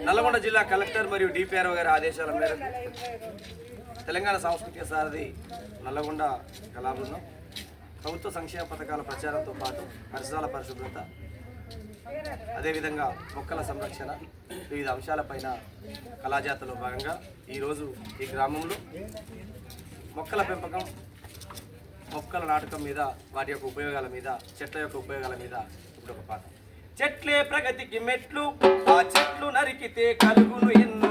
నల్లగొండ జిల్లా కలెక్టర్ మరియు డిపిఆర్ఓ గారి ఆదేశాల మేరకు తెలంగాణ సాంస్కృతిక సారథి నల్లగొండ కళాబృందం ప్రభుత్వ సంక్షేమ పథకాల ప్రచారంతో పాటు పరిసరాల పరిశుభ్రత, అదేవిధంగా మొక్కల సంరక్షణ, వివిధ అంశాలపైన కళాజాతలో భాగంగా ఈరోజు ఈ గ్రామంలో మొక్కల పెంపకం, మొక్కల నాటకం మీద, వాటి యొక్క ఉపయోగాల మీద, చెట్ల యొక్క ఉపయోగాల మీద ఇప్పుడు ఒక పాట. చెట్లే ప్రగతికి మెట్లు, ఆ చెట్లు నరికితే కలుగును ఎన్నో